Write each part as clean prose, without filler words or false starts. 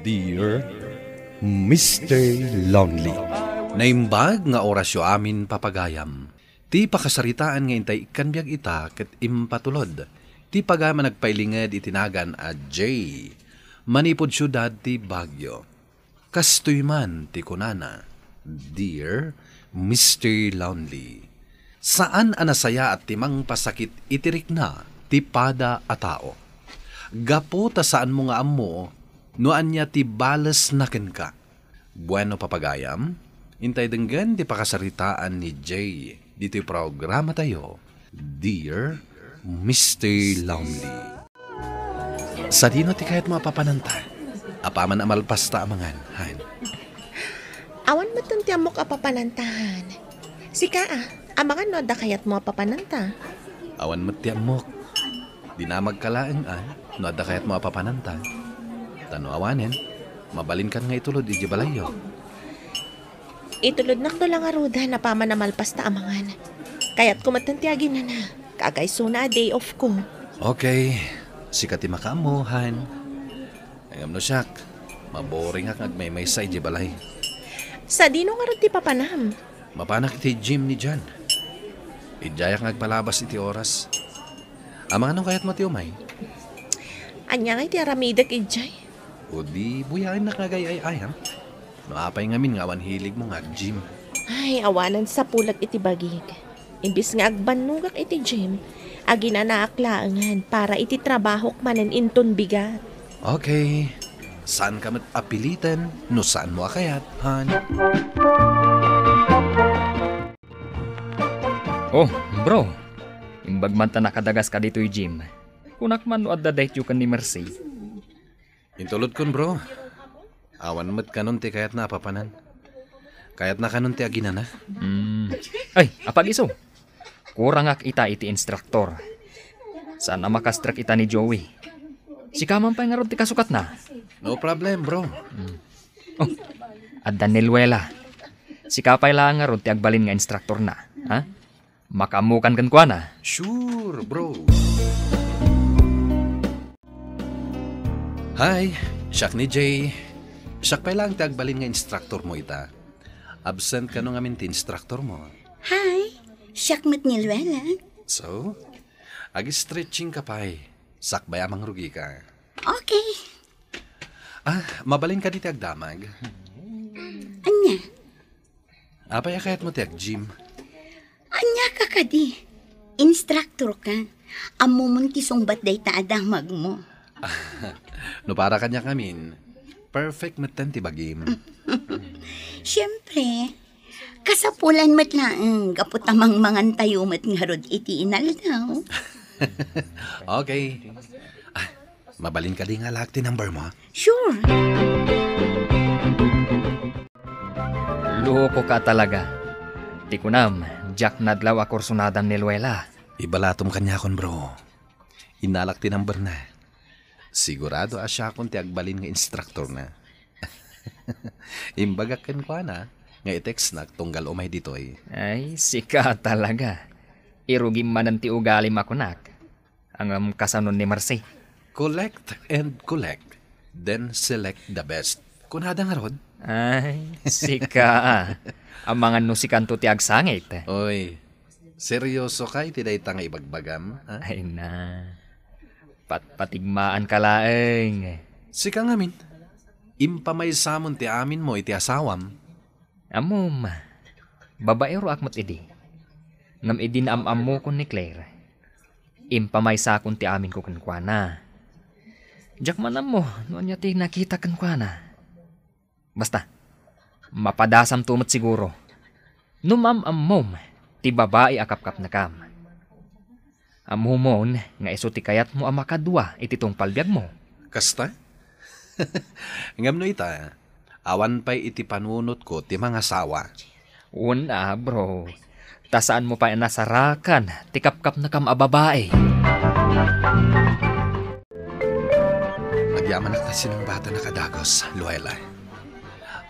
Dear Mr. Lonely. Naimbag nga orasyo amin papagayam. Ti pakasaritaan nga intay kanbiyag ita ket impatulod. Ti pagama nagpailinged itinagan a J. Manipod syudad ti Baguio. Kastoy man ti kunana. Dear Mr. Lonely. Saan anasaya at timang pasakit itirik na ti pada a tao. Gapo ta saan mo nga ammo noan niya ti balas naken ka. Bueno papagayam, intay denggan ti pakasaritaan ni Jay. Dito programa tayo, Dear Mr. Lonely. Sa dino ti kahit mapapananta, apaman amalpas ta amangan, han. Awan mo tunti amok apapanantahan. Sika amangan no da kayat mo apapananta. Awan mo ti amok. Di na magkalaang no da kayat mo apapananta. Tano awanen, mabalin kan nga itulod iji balayo. Itulod nak do lang aruda na paman na malpas ta amangan. Kaya't kumatantiagin na kagay suna a day off ko. Okay, sikati makaamuhan. Ayam no siyak, maboring ak nagmaymay sa iji balay. Sa dino nga rin ti papanam. Mapanak iti gym ni Jan. Ijayak nagpalabas iti oras. Amang anong kayat mo ti umay? Anya nga iti aramidak ijay. O di buyain na kagay ay ayam. Maapay ngamin nga awan hilig mo nga gym. Ay, awanan sa pulag iti bagig. Imbis nga agbanugak iti gym, agi na naaklaangan para iti trabahok manen inton bigat. Okay, saan ka apilitan? No saan mo akayat, han? Oh, bro. Imbag man ta nakadagas ka dito'y gym. Kunak man no adda dayt yu kan ni Mercy. Intulod kon bro. Awan mat kanon ti kayat na apapanan. Kayat na kanon ti agina na. Ay, apag iso. Kurang ak ita iti instruktor. Saan na makastrak ita ni Joey? Si kaman pa nga ron ti kasukat na. No problem bro. Oh, adda Niluela. Si kapay lang nga ron ti agbalin nga instruktor na. Ha? Makamukan kan kwa na. Sure bro. Hi, siyak ni Jay. Siyak pa lang tagbalin nga instructor mo ita. Absent ka nung amin ti instructor mo. Hi, siyak met Niluela. So, agi-stretching ka pa'y. Sakbay amang rugi ka. Okay. Mabalin ka di ti agdamag. Anya? Apay akayat mo ti ag-gym. Anya ka kadi. Instructor ka. Amo mon kisong batday ta adamag mo. No para kanya kamin, perfect metan ti bagim. Siyempre, kasapulan mat lang, kaputamang mangan tayo mat ngarod iti inaldaw. Okay. Mabalin ka di nga lakti number mo. Sure. Loko ka talaga. Di kunam, Jack nadlaw a kursunadan ni Luela. Ibalatom kanya kon bro. Inalakti number na. Sigurado asya kung ti agbalin nga instructor na. Imbagak ken kwa na, nga i-text na tunggal umay ditoy. Ay, sika talaga. Irugim man ti ugali makunak. Ang kasanon ni Marcy. Collect and collect. Then select the best. Kunada nga rod. Ay, sika. Ang mga nusikanto ti agsangit. Oy, seryoso ka iti day nga ibagbagam? Ha? Ay na. Patigmaan ka laeng. Sika ngamin. Impamay samon ti amin mo iti asawam. Amom, babaero akmat idi. Ngam idi na am mo kon ni Claire. Impamay sa akon ti amin ko kankwana. Diyak man mo, noon niya ti nakita kankwana. Basta, mapadasam tumot siguro. Numam ti babae akap-kap na kam. Amumon, nga iso ti kayat mo ang makadwa iti tong palbiag mo. Kasta? Ngam no ita, awan pa'y iti panunot ko ti mga sawa. Una, bro. Tasaan mo pa nasarakan, ti kap-kap na kam a babae. Nagyaman na kasi ng bata na kadagos, Luela.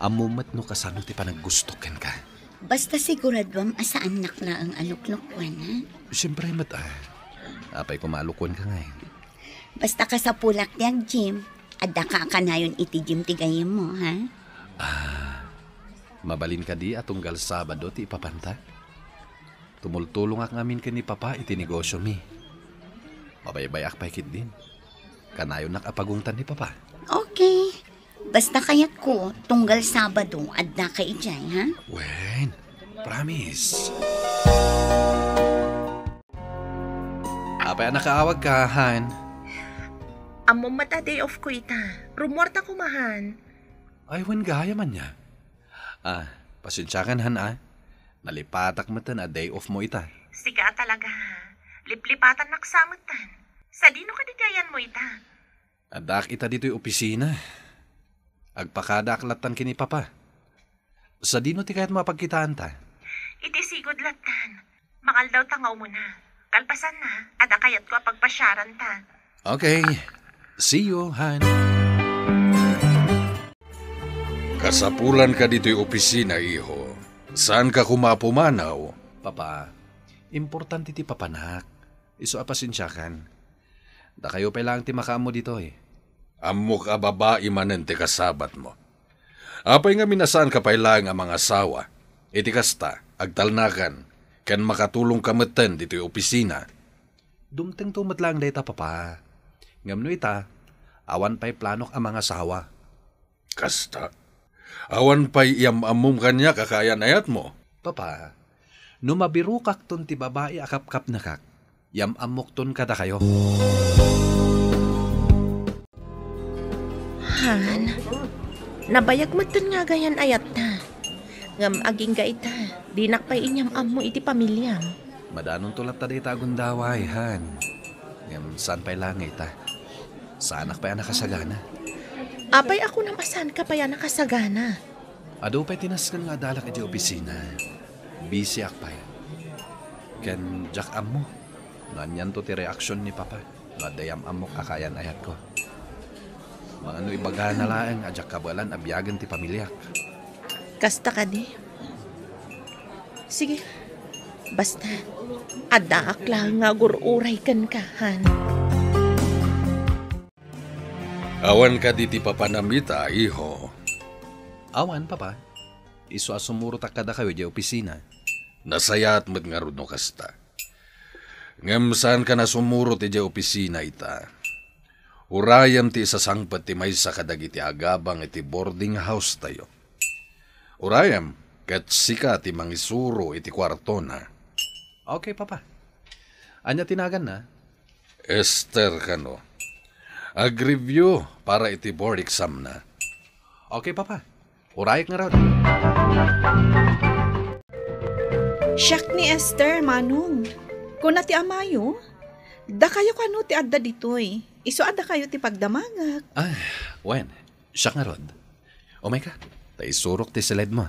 Amumat no kasano ti panaggustoken ka. Basta siguradwam asaan nakla ang aluklokwan, ha? Siyempre, apay kumalukon ka nga eh. Basta ka sa pulak niyang gym, Adda ka kanayon iti Jim tigayem mo, ha? Mabalin ka di atunggal Sabado ti ipapanta. Tumultulong ak ngamin ka ni Papa iti negosyo mi. Mabaybayak paikit din. Kanayon nakapagungtan ni Papa. Okay. Basta kayat ko, tunggal Sabado, adda ka ijay, ha? Wen, promise. Apay nakaawag ka, Han. Amo mata day off ko ita. Rumorta ko mahan. Ay, wen gaya man niya. Pasensyakan, Han, Nalipatak mo tan a day off mo ita. Siga talaga. Liplipatan naksamutan. Sa dino ka digayan mo ita. Adak ita dito'y opisina. Agpakadaklatan kini Papa. Sa dino ti kahit mapagkitaan ta? Iti sigod latan. Makal daw tangaw mo na. Kalpasan na. Ada kayat ko pagpasyaran ta. Okay. See you, Han. Kasapulan ka dito'y opisina, iho. Saan ka kumapumanaw? Papa, importante ti papanak. Iso apasensyakan. Da kayo pa lang ti makaamo dito eh. Ammo ka babae manen ti kasabat mo. Apay nga minasaan ka pailang ang mga asawa. Iti kasta, agtalnakan, ken makatulong kameten dito'y opisina. Dumteng tumat lang data, Papa. Ngamno ita, awan pa'y planok ang mga asawa. Kasta, awan pa'y iyamamum kanya kakayan ayat mo. Papa, numabirukak ton ti babae akap-kap na kak, yamamok ton kada kayo. Han, nabayag mo ton nga gayan ayat ta. Ngam aging ga ita, di nakpay inyam amo iti pamilyam. Madanong tulat ta day tagundaway, Han. Ngam saan pa'y langay ta? Saanak pa'y nakasagana? Apay ako namasan ka pa yan nakasagana. Ado pa'y tinaskan nga dalak iti opisina. Busy ak pa'y. Ken jak amo. Nanyan to ti reaksyon ni Papa. Nadayam amok akayan ayat ko. Maano ibaga na laeng ajak kabalan abyagan ti pamilyak. Kasta ka di. Sige. Basta, adaak lang nga gururay kan ka, Han. Awan ka diti papanamita, iho. Awan, Papa. Iso asumuro ta kada kayo di opisina. Nasayat mo't nga rudno kasta. Ngam saan ka na sumuro ti di opisina ita. Urayam ti isasangpat ti may sa kadagiti agabang iti boarding house tayo. Urayam, kat sika ti mangisuro iti kwarto na. Okay, Papa. Anya tinagan na? Esther kano. Ag-review para iti board exam na. Okay, Papa. Urayak nga raw. Siyak ni Esther, Manong. Kung ti amayo, da kayo kano ti adda ditoy. Iso adda kayo ti pagdamagak. Wen, siya nga rod. O may ka, tayo surok ti silid mo.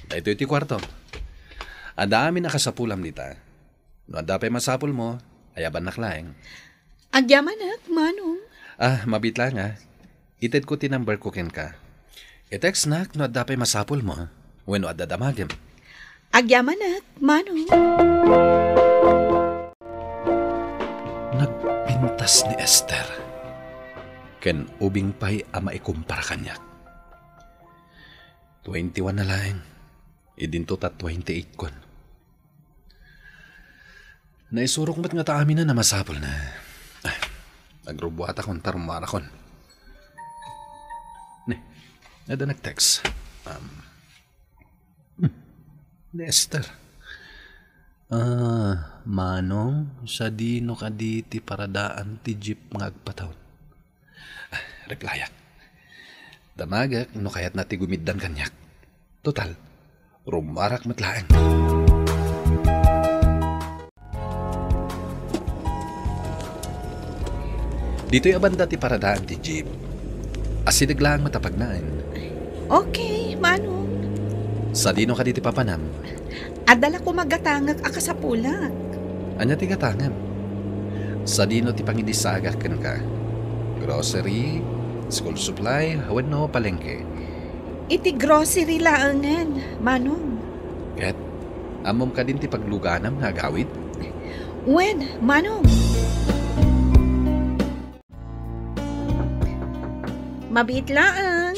Ito iti kwarto. Adami nakasapulam dita. No adapay masapul mo, ayaban naklaeng. Agyamanak, Manong. Mabit lang Ited ko tinumber ko ken ka. I-text nak no adapay masapul mo. When no adadamagim. Agyamanak, Manong. Nagpintas ni Esther. Ken ubing pa'y ama ikumpara kanya. 21 na lang. Idinto ta 28 kon. Naisurok mo't nga ta amin na masapol na. Nagrubuhat akong tarumara kon. Nada nag-text. Ni Esther. Manong, sa dino ka di ti paradaan ti jeep nga agpataon. Replyak. Damagak, no kayat na ti gumiddan kanyak. Total, rumarak matlaan. Dito'y abanda ti paradaan ti jeep. Asinaglaan matapagnaan. Okay, Manong. Sa dino ka diti papanam. Adala ko magatangag akasapulak. Anya ti gatangam. Sa dino ti pangidisagak ken ka. Grocery, school supply, wenno palengke. Iti grocery laangan, Manong. Ket, Amom ka din ti pagluganam nga agawid? Wen, Manong. Mabit laang.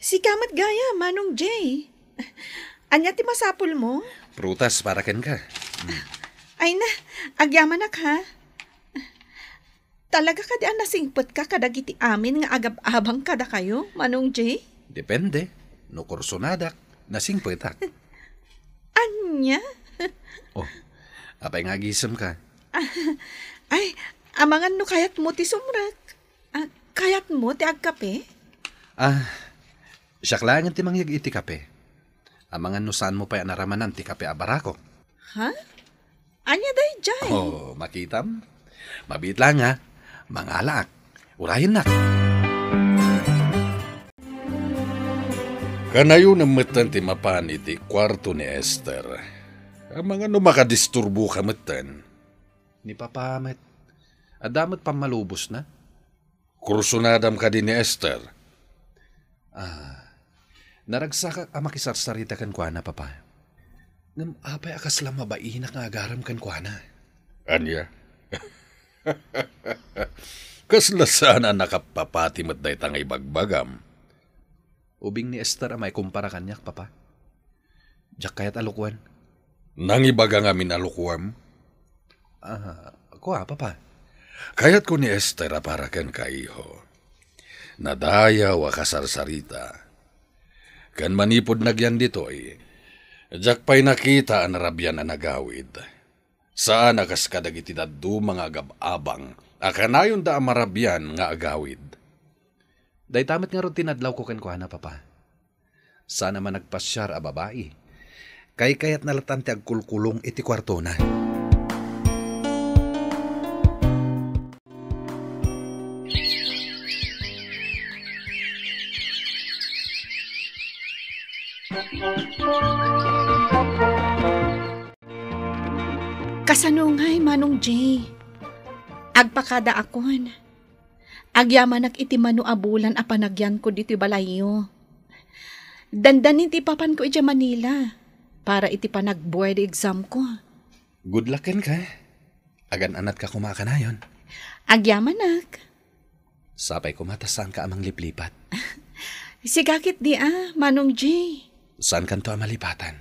Si Kamat Gaya, Manong Jay. Anya ti masapul mo? Prutas para ken ka. Ay na, agyamanak ha. Talaga ka di ang nasingpot ka kadagiti amin nga agab-abang kada kayo, Manong Jay? Depende. No kursonadak, nasingpetak. Anya? Oh, apay nga gisem ka. Ay, amangan no kayat mo ti sumrak. Kayat mo ti agkape? Siyaklangan ti mangyag iti kape. Amangan no saan mo pa naramanan ti kape abarako. Ha? Anya day jay? Oh, makitam? Mabit lang ha. Mangalak. Urahin na. Kanayo na matan ti mapan iti kwarto ni Esther. Ang mga no makadisturbo ka matan. Ni papamet. Adamot pa malubos na. Kursunadam ka din ni Esther. Naragsak ang makisarsarita kan kwa na, papa. Ngam apay akas lang mabainak nga agaram kan kwa na. Anya? Kasla sana nakapapati mat day tangay bagbagam. Ubing ni Esther ang may kumpara kanyak, papa. Diyak kayat alukuan. Nangibaga nga minalukuam? Kuha, papa. Kayat ko ni Esther para ken kaiho. Nadaya wa kasarsarita. Kan manipod nagyan ditoy. Diyak pa'y nakita ang narabyan na nagawid. Saan akas kadagiti daddu mga agab-abang. Akanayon da marabyan nga agawid. Day tamat nga ron tinadlaw ko kan kuha na, papa. Sana man nagpasyar a babae. Kayat nalatan ti agkulkulong iti kwarto na. Kasanungay, Manong Jay. Agpakada akon. Agyamanak iti manu abulan a panagyan ko dito balayo. Dandanin ti papan ko iti Manila para iti panag-board exam ko. Good luck ken ka. Agan anat ka kumakanayon. Agyamanak. Sapay kumatasan ka amang liplipat. Sigakit di Manong Jay. Saan kanto ang malipatan?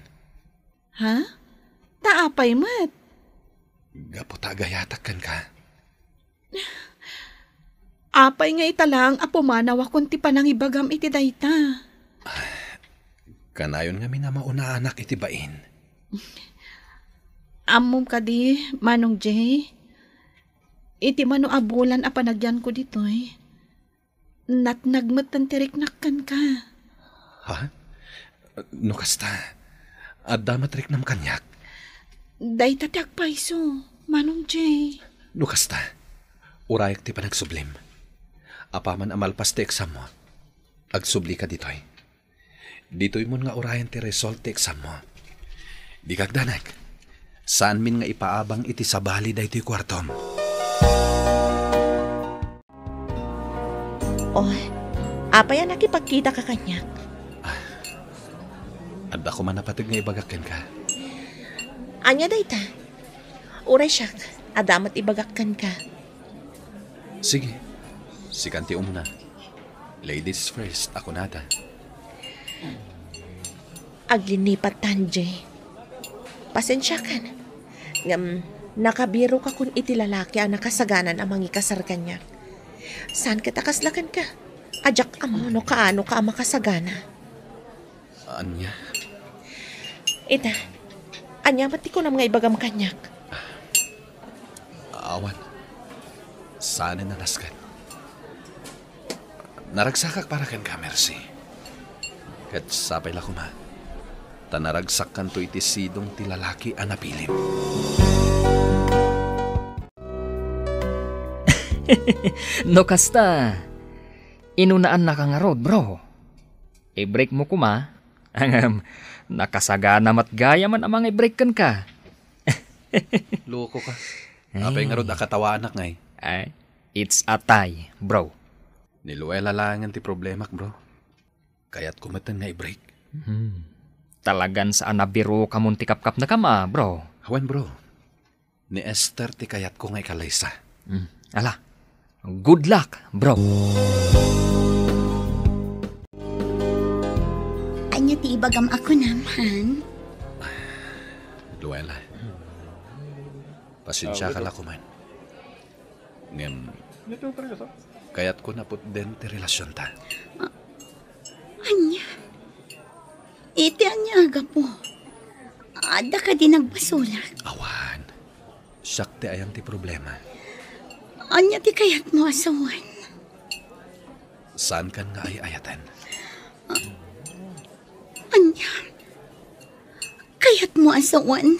Ha? Taapay mat. Gaputa gayatak kan ka. Apay nga italang apumanaw akong ti panangibagam iti dayta. Kanayon nga minamauna anak iti bain. Amom ka di, Manong Jay. Iti mano abulan a panagyan ko ditoy. Natnagmat tiriknakkan ka. Ha? No kasta. Adamat rik nam kanyak. Day tatag paiso, Manong Jay. No kasta. Urayak ti panagsublim. Apaman amalpas ti exam mo. Agsubli ka ditoy. Ditoy mo nga urayan ti result ti exam mo. Di kagdanag. Saan min nga ipaabang iti sabali da ito'y kwartom? Oh, apay ang nakipagkita ka kanyak. At ako man napatig nga ibagakin ka. Anya dayta. Uray siyak, adamat ibagakkan ka. Sige, sikanti umuna. Ladies first, ako nata. Aglinipat Tanjay. Pasensya ka na. Nakabiro ka kung iti lalaki ang nakasaganan ang mangikasar kanya. Saan kita kaslakan ka? Ajak amo no kaano ka ang makasagana. Anya? Ita, anya mati ko na mga ibagam kanyak. Awan. Saan nalaskan? Naragsakak para kan ka, Mercy. Kat sapay la kuma. Tanaragsak kan to iti sidong ti lalaki a napilim. No kasta. Inunaan na ka nga road, bro. I-break mo kuma. Ang nakasagana mat gaya man amang i-break kan ka. Loko ka. Apay nga rod akatawa anak ngay. It's a tie, bro. Niluela lang ti problemak, bro. Kaya't kumatan nga i-break. Talagan saan nabiro ka mong tikap-kap na kama, bro. Hawan bro, ni Esther ti kayat ko nga ikalaysa. Ala, good luck, bro. Anya ti ibagam ako naman. Luella, pasensya ka la ko man. Ngem, kaya't ko naput din ti relasyon ta. Anya, iti anya aga po. Ada ka din nagbasulak. Awan, siyak ti ayang ti problema. Anya ti kayat mo asawan. Saan kan nga ay ayatan? Anya, kayat mo asawan.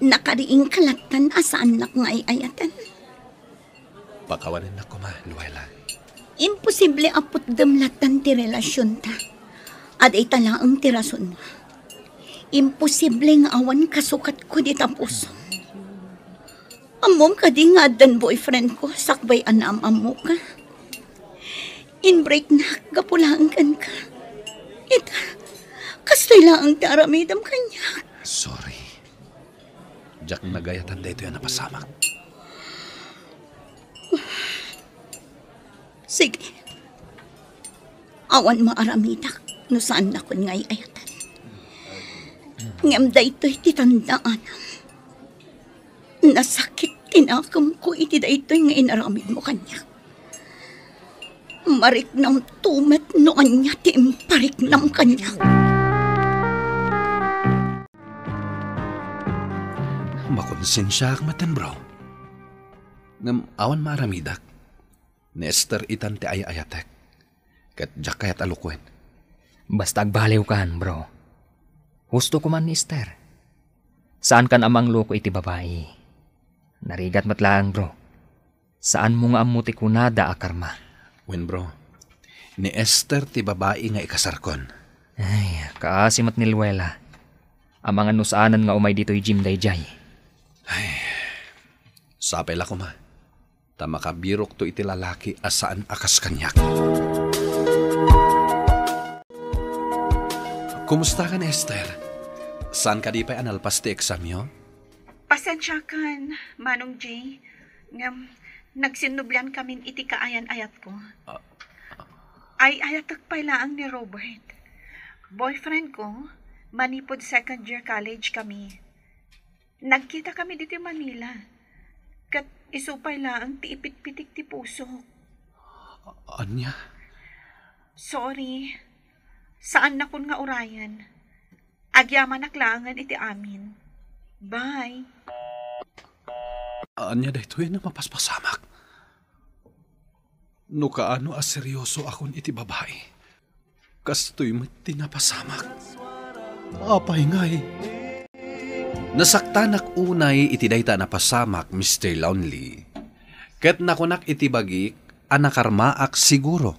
Nakariing kalatan asaan nak nga ayatan. Pakawanin na ko ma, Luella. Imposible apot damlatan ti relasyon ta. At ay talaang ti rason mo. Imposible nga awan kasukat ko di tapuso. Amom ka di nga dan boyfriend ko, sakbay anam mo ka. In-break na, gapulaan kan ka. Ita, kastoy lang ti aramidam kanya. Sorry. Jack nagayatan da ito yan napasamak. Sige. Awan maaramidak no saan na kun ngay ayatan. Ngam da ito'y titandaan. Nasakit tinakam ko iti da ito'y nga inaramid mo kanya. Marik ng tumet noon niya tiimparik ng kanya. Makonsensya ak matan bro. Ngam awan maramidak. Ni Esther itan ti ayayatek. Kat Jack kayat alukwen. Basta agbaliw kan, bro. Husto ko man ni Esther. Saan kan amang loko iti babae? Narigat matlaan, bro. Saan mo nga amuti kunada akarma? Wen bro, ni Esther ti babae nga ikasarkon. Ay, kaasimat ni Luella. Amang anusaanan nga umay dito'y Jim Dayjay. Sapay la ko ma. Tamakabirok to iti lalaki asaan akas kanyak. Kumusta ka ni Esther? Saan ka di pa analpas ti exam yo? Pasensya kan, Manong Jay. Ngam, nagsinublan kamin iti kaayan-ayat ko. Ay ayatak pa ilaang ni Robert. Boyfriend ko, manipod second year college kami. Nagkita kami dito Manila. Kat isupay laang ti ipit-pitik ti puso. Anya? Sorry. Saan na kun nga urayan? Agyaman naklangan iti amin. Bye. Anya dahito yun na mapaspasamak. No kaano seryoso akon iti babae. Kastoy mo tinapasamak. Apay ngay. Nasaktanak unay iti dayta napasamak, Mr. Lonely. Ket nakunak iti bagik, anakarmaak siguro.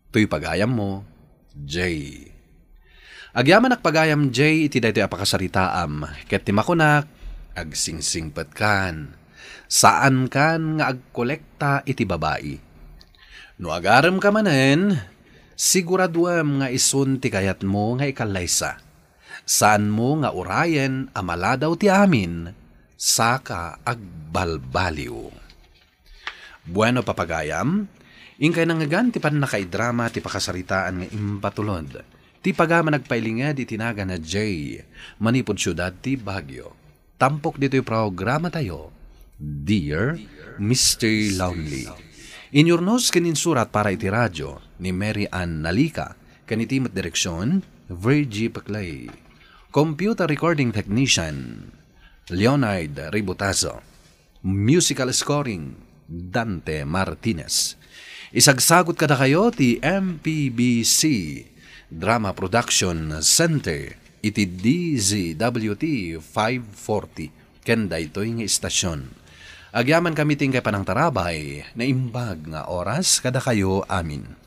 Tuy pagayam mo, Jay. Agyaman ak pagayam Jay iti dayta apakasaritaam, ket ti makunak, agsingsingpet kan. Saan kan nga agkolekta iti babae. No agaram ka manen, siguraduam nga isun ti kayat mo nga ikalaysa. Saan mo nga urayen amala daw ti amin, saka agbalbaliw. Bueno papagayam, ingkay nangagan ti pan nakaidrama ti pakasaritaan nga impatulod. Ti pagama nagpailingad itinaga na Jay, manipod syudad ti Baguio. Tampok dito'y programa tayo, Dear Mr. Lonely. Inyornos kaninsurat para iti radyo ni Mary Ann Nalika, kanitimat direksyon, Virgie Paclay. Computer Recording Technician, Leonard Ributazo. Musical Scoring, Dante Martinez. Isagsagot kada kayo ti MPBC Drama Production Center iti DZWT 540 kenda ito'y nga istasyon. Agyaman kami tingkay panang tarabay na imbag nga oras kada kayo amin.